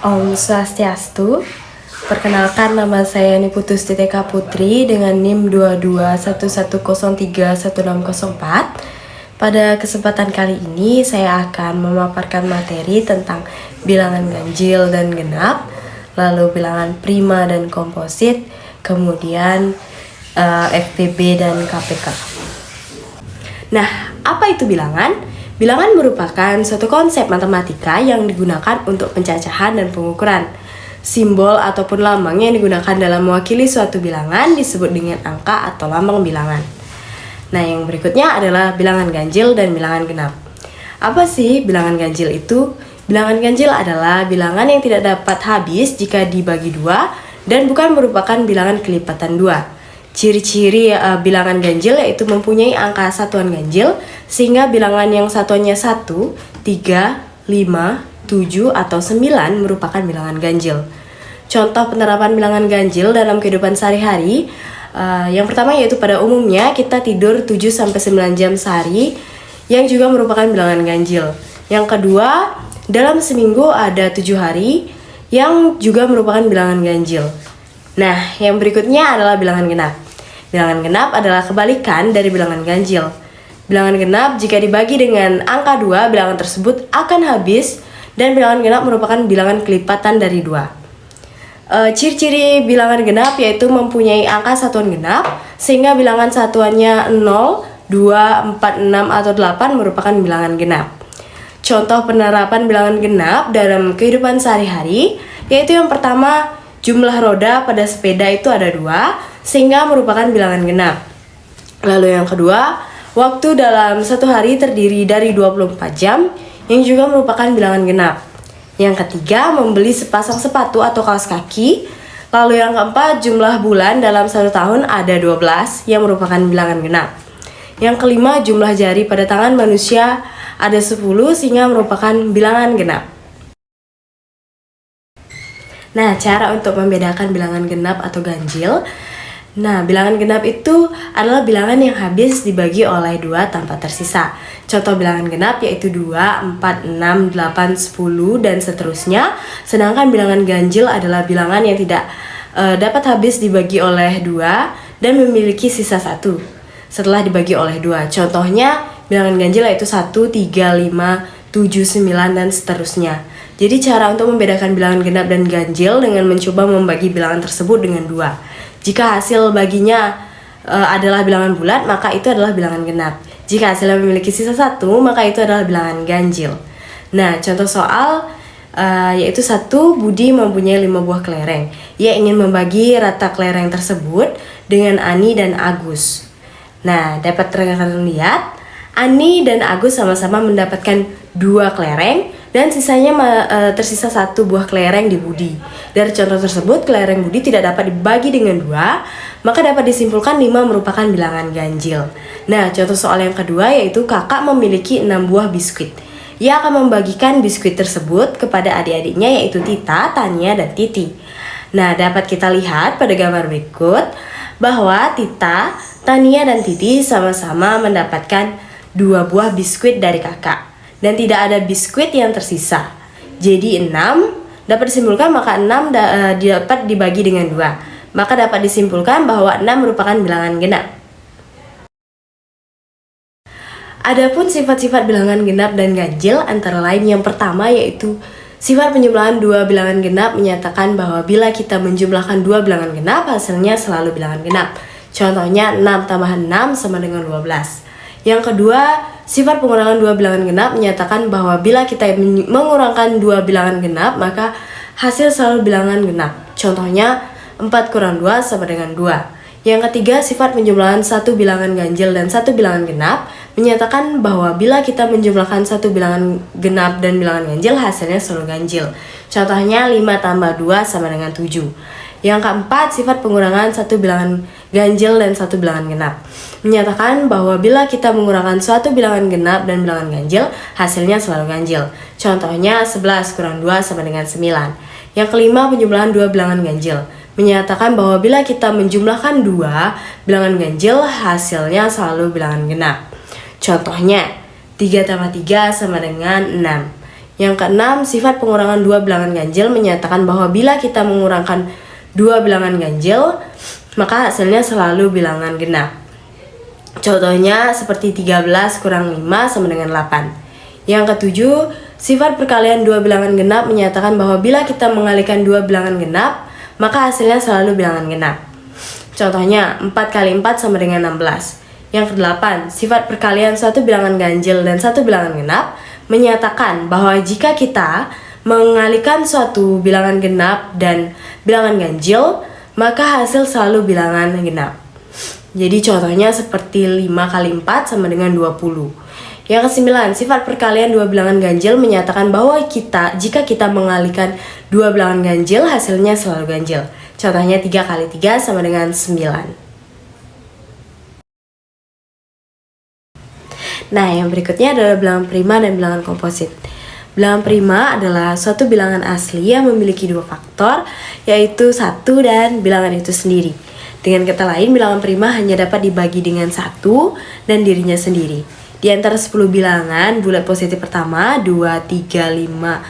Om Swastiastu. Perkenalkan, nama saya Niputustiteka Putri dengan NIM 2211031604. Pada kesempatan kali ini saya akan memaparkan materi tentang bilangan ganjil dan genap, lalu bilangan prima dan komposit, kemudian FPB dan KPK. Nah, apa itu bilangan? Bilangan merupakan suatu konsep matematika yang digunakan untuk pencacahan dan pengukuran. Simbol ataupun lambang yang digunakan dalam mewakili suatu bilangan disebut dengan angka atau lambang bilangan. Nah, yang berikutnya adalah bilangan ganjil dan bilangan genap. Apa sih bilangan ganjil itu? Bilangan ganjil adalah bilangan yang tidak dapat habis jika dibagi dua dan bukan merupakan bilangan kelipatan dua. Ciri-ciri bilangan ganjil yaitu mempunyai angka satuan ganjil sehingga bilangan yang satuannya 1, 3, 5, 7, atau 9 merupakan bilangan ganjil. Contoh penerapan bilangan ganjil dalam kehidupan sehari-hari, yang pertama yaitu pada umumnya kita tidur 7-9 jam sehari yang juga merupakan bilangan ganjil. Yang kedua, dalam seminggu ada 7 hari yang juga merupakan bilangan ganjil. Nah, yang berikutnya adalah bilangan genap. Bilangan genap adalah kebalikan dari bilangan ganjil. Bilangan genap jika dibagi dengan angka 2, bilangan tersebut akan habis dan bilangan genap merupakan bilangan kelipatan dari 2. Ciri-ciri bilangan genap yaitu mempunyai angka satuan genap sehingga bilangan satuannya 0, 2, 4, 6, atau 8 merupakan bilangan genap. Contoh penerapan bilangan genap dalam kehidupan sehari-hari yaitu yang pertama, jumlah roda pada sepeda itu ada 2 sehingga merupakan bilangan genap. Lalu yang kedua, waktu dalam satu hari terdiri dari 24 jam yang juga merupakan bilangan genap. Yang ketiga, membeli sepasang sepatu atau kaos kaki. Lalu yang keempat, jumlah bulan dalam satu tahun ada 12 yang merupakan bilangan genap. Yang kelima, jumlah jari pada tangan manusia ada 10 sehingga merupakan bilangan genap. Nah, cara untuk membedakan bilangan genap atau ganjil. Nah, bilangan genap itu adalah bilangan yang habis dibagi oleh 2 tanpa tersisa. Contoh bilangan genap yaitu 2, 4, 6, 8, 10, dan seterusnya. Sedangkan bilangan ganjil adalah bilangan yang tidak dapat habis dibagi oleh 2 dan memiliki sisa 1 setelah dibagi oleh 2. Contohnya bilangan ganjil yaitu 1, 3, 5, 7, 9, dan seterusnya. Jadi cara untuk membedakan bilangan genap dan ganjil dengan mencoba membagi bilangan tersebut dengan 2. Jika hasil baginya adalah bilangan bulat, maka itu adalah bilangan genap. Jika hasilnya memiliki sisa 1, maka itu adalah bilangan ganjil. Nah, contoh soal yaitu 1, Budi mempunyai 5 buah kelereng. Ia ingin membagi rata kelereng tersebut dengan Ani dan Agus. Nah, dapat rekan-rekan lihat, Ani dan Agus sama-sama mendapatkan 2 kelereng dan sisanya tersisa 1 buah kelereng di Budi. Dari contoh tersebut, kelereng Budi tidak dapat dibagi dengan 2, maka dapat disimpulkan 5 merupakan bilangan ganjil. Nah, contoh soal yang kedua yaitu kakak memiliki 6 buah biskuit. Ia akan membagikan biskuit tersebut kepada adik-adiknya yaitu Tita, Tania, dan Titi. Nah, dapat kita lihat pada gambar berikut bahwa Tita, Tania, dan Titi sama-sama mendapatkan 2 buah biskuit dari kakak. Dan tidak ada biskuit yang tersisa. Jadi 6 dapat disimpulkan maka 6 dapat dibagi dengan 2. Maka dapat disimpulkan bahwa 6 merupakan bilangan genap. Adapun sifat-sifat bilangan genap dan ganjil antara lain yang pertama yaitu sifat penjumlahan 2 bilangan genap menyatakan bahwa bila kita menjumlahkan 2 bilangan genap hasilnya selalu bilangan genap. Contohnya 6 tambah 6 sama dengan 12. Yang kedua, sifat pengurangan 2 bilangan genap menyatakan bahwa bila kita mengurangkan 2 bilangan genap, maka hasil selalu bilangan genap. Contohnya, 4 kurang 2 sama dengan 2. Yang ketiga, sifat penjumlahan 1 bilangan ganjil dan 1 bilangan genap menyatakan bahwa bila kita menjumlahkan 1 bilangan genap dan bilangan ganjil, hasilnya selalu ganjil. Contohnya, 5 tambah 2 sama dengan 7. Yang keempat, sifat pengurangan 1 bilangan ganjil dan 1 bilangan genap menyatakan bahwa bila kita mengurangkan suatu bilangan genap dan bilangan ganjil, hasilnya selalu ganjil. Contohnya 11 kurang 2 sama dengan 9. Yang kelima, penjumlahan 2 bilangan ganjil menyatakan bahwa bila kita menjumlahkan 2 bilangan ganjil, hasilnya selalu bilangan genap. Contohnya 3 tambah 3 sama dengan 6. Yang keenam, sifat pengurangan dua bilangan ganjil menyatakan bahwa bila kita mengurangkan dua bilangan ganjil, maka hasilnya selalu bilangan genap. Contohnya seperti 13 kurang 5 sama dengan 8. Yang ketujuh, sifat perkalian dua bilangan genap menyatakan bahwa bila kita mengalihkan dua bilangan genap, maka hasilnya selalu bilangan genap. Contohnya 4 kali 4 sama dengan 16. Yang kedelapan, sifat perkalian suatu bilangan ganjil dan satu bilangan genap menyatakan bahwa jika kita mengalihkan suatu bilangan genap dan bilangan ganjil, maka hasil selalu bilangan genap. Jadi contohnya seperti 5 kali 4 sama dengan 20. Yang kesembilan, sifat perkalian dua bilangan ganjil menyatakan bahwa jika kita mengalihkan dua bilangan ganjil, hasilnya selalu ganjil. Contohnya 3 kali 3 sama dengan 9. Nah, yang berikutnya adalah bilangan prima dan bilangan komposit. Bilangan prima adalah suatu bilangan asli yang memiliki dua faktor, yaitu 1 dan bilangan itu sendiri. Dengan kata lain, bilangan prima hanya dapat dibagi dengan 1 dan dirinya sendiri. Di antara 10 bilangan, bulat positif pertama, 2, 3, 5,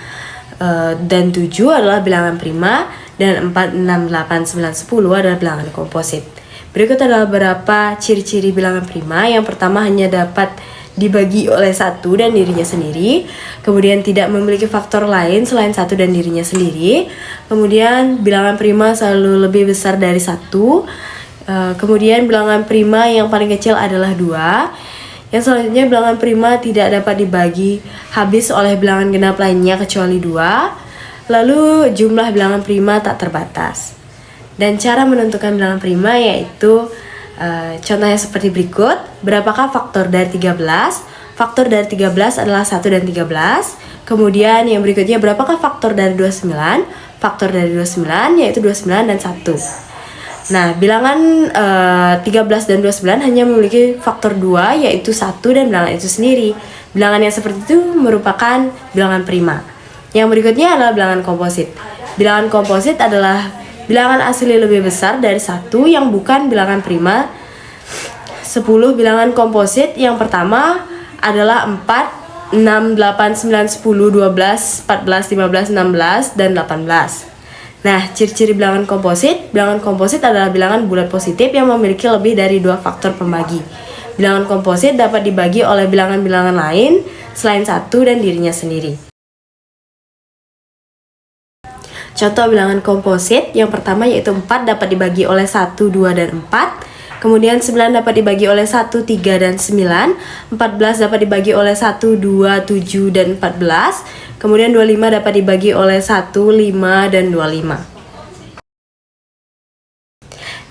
dan 7 adalah bilangan prima, dan 4, 6, 8, 9, 10 adalah bilangan komposit. Berikut adalah beberapa ciri-ciri bilangan prima. Yang pertama, hanya dapat dibagi oleh 1 dan dirinya sendiri. Kemudian tidak memiliki faktor lain selain 1 dan dirinya sendiri. Kemudian bilangan prima selalu lebih besar dari 1. Kemudian bilangan prima yang paling kecil adalah 2. Yang selanjutnya, bilangan prima tidak dapat dibagi habis oleh bilangan genap lainnya kecuali 2. Lalu jumlah bilangan prima tak terbatas. Dan cara menentukan bilangan prima yaitu contohnya seperti berikut. Berapakah faktor dari 13? Faktor dari 13 adalah 1 dan 13. Kemudian yang berikutnya, berapakah faktor dari 29? Faktor dari 29 yaitu 29 dan 1. Nah, bilangan 13 dan 29 hanya memiliki faktor 2 yaitu 1 dan bilangan itu sendiri. Bilangan yang seperti itu merupakan bilangan prima. Yang berikutnya adalah bilangan komposit. Bilangan komposit adalah bilangan asli lebih besar dari 1 yang bukan bilangan prima. 10 bilangan komposit yang pertama adalah 4, 6, 8, 9, 10, 12, 14, 15, 16, dan 18. Nah, ciri-ciri bilangan komposit. Bilangan komposit adalah bilangan bulat positif yang memiliki lebih dari 2 faktor pembagi. Bilangan komposit dapat dibagi oleh bilangan-bilangan lain selain 1 dan dirinya sendiri. Contoh bilangan komposit yang pertama yaitu 4 dapat dibagi oleh 1, 2, dan 4. Kemudian 9 dapat dibagi oleh 1, 3, dan 9. 14 dapat dibagi oleh 1, 2, 7, dan 14. Kemudian 25 dapat dibagi oleh 1, 5, dan 25.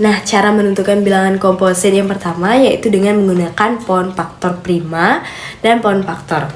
Nah, cara menentukan bilangan komposit yang pertama yaitu dengan menggunakan pohon faktor prima dan pohon faktor.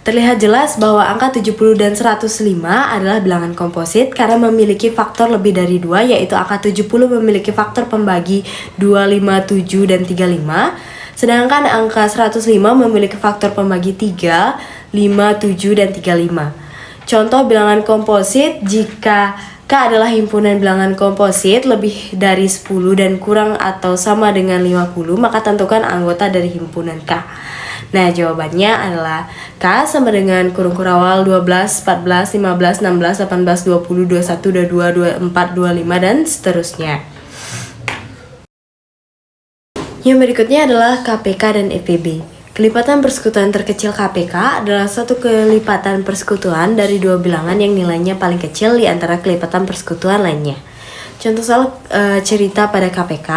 Terlihat jelas bahwa angka 70 dan 105 adalah bilangan komposit karena memiliki faktor lebih dari 2, yaitu angka 70 memiliki faktor pembagi 2, 5, 7, dan 35. Sedangkan angka 105 memiliki faktor pembagi 3, 5, 7, dan 35. Contoh bilangan komposit: jika K adalah himpunan bilangan komposit lebih dari 10 dan kurang atau sama dengan 50, maka tentukan anggota dari himpunan K. Nah, jawabannya adalah K sama dengan kurung kurawal 12, 14, 15, 16, 18, 20, 21, 22, 24, 25, dan seterusnya. Yang berikutnya adalah KPK dan EPB. Kelipatan persekutuan terkecil KPK adalah suatu kelipatan persekutuan dari dua bilangan yang nilainya paling kecil di antara kelipatan persekutuan lainnya. Contoh soal cerita pada KPK.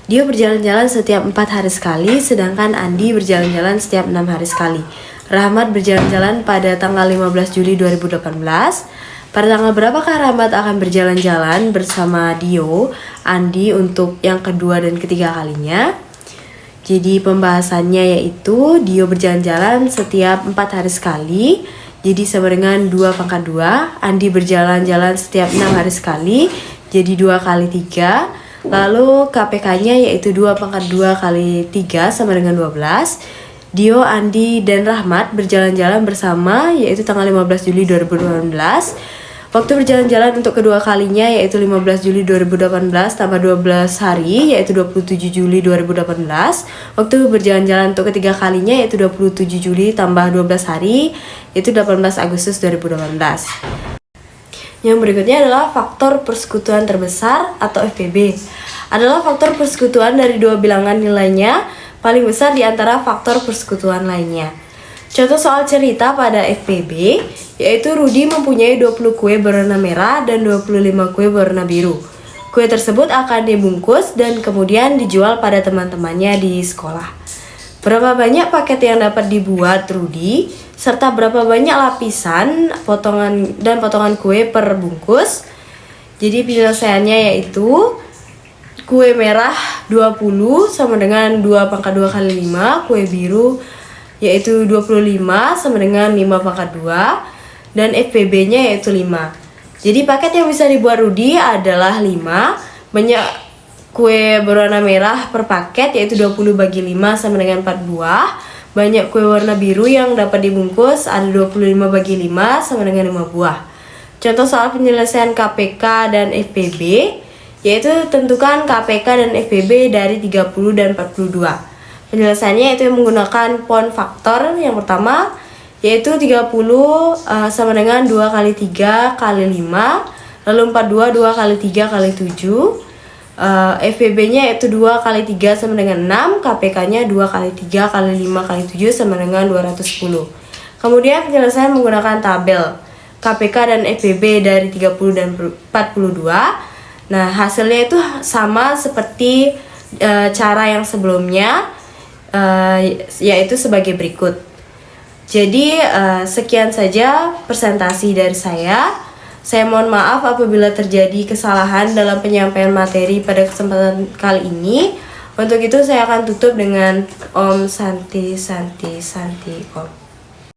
Dio berjalan-jalan setiap 4 hari sekali, sedangkan Andi berjalan-jalan setiap 6 hari sekali. Rahmat berjalan-jalan pada tanggal 15 Juli 2018. Pada tanggal berapakah Rahmat akan berjalan-jalan bersama Dio, Andi untuk yang kedua dan ketiga kalinya? Jadi pembahasannya yaitu Dio berjalan-jalan setiap 4 hari sekali, jadi sama dengan 2 pangkat 2. Andi berjalan-jalan setiap 6 hari sekali, jadi 2 kali 3. Lalu KPK-nya yaitu 2 pangkat 2 kali 3 sama dengan 12. Dio, Andi, dan Rahmat berjalan-jalan bersama yaitu tanggal 15 Juli 2018. Waktu berjalan-jalan untuk kedua kalinya yaitu 15 Juli 2018 tambah 12 hari yaitu 27 Juli 2018. Waktu berjalan-jalan untuk ketiga kalinya yaitu 27 Juli tambah 12 hari yaitu 18 Agustus 2018. Yang berikutnya adalah faktor persekutuan terbesar atau FPB. Adalah faktor persekutuan dari dua bilangan nilainya paling besar di antara faktor persekutuan lainnya. Contoh soal cerita pada FPB, yaitu Rudi mempunyai 20 kue berwarna merah dan 25 kue berwarna biru. Kue tersebut akan dibungkus dan kemudian dijual pada teman-temannya di sekolah. Berapa banyak paket yang dapat dibuat Rudi, serta berapa banyak lapisan potongan kue per bungkus. Jadi penyelesaiannya yaitu kue merah 20 sama dengan 2 pangkat 2 kali 5, kue biru yaitu 25 sama dengan 5 pangkat 2, dan FPB-nya yaitu 5. Jadi paket yang bisa dibuat Rudi adalah 5. Banyak kue berwarna merah per paket yaitu 20 bagi 5 sama dengan 4 buah. Banyak kue warna biru yang dapat dibungkus ada 25 bagi 5 sama dengan 5 buah. Contoh soal penyelesaian KPK dan FPB yaitu tentukan KPK dan FPB dari 30 dan 42. Penyelesaiannya itu menggunakan poin faktor. Yang pertama yaitu 30 sama dengan 2 kali 3 kali 5, lalu 42 2 kali 3 kali 7. FPB-nya yaitu 2 kali 3 sama dengan 6, KPK-nya 2 kali 3 kali 5 kali 7 sama dengan 210. Kemudian penyelesaian menggunakan tabel KPK dan FPB dari 30 dan 42. Nah, hasilnya itu sama seperti cara yang sebelumnya, yaitu sebagai berikut. Jadi sekian saja presentasi dari saya. Saya mohon maaf apabila terjadi kesalahan dalam penyampaian materi pada kesempatan kali ini. Untuk itu saya akan tutup dengan Om Santi Santi Santi Om.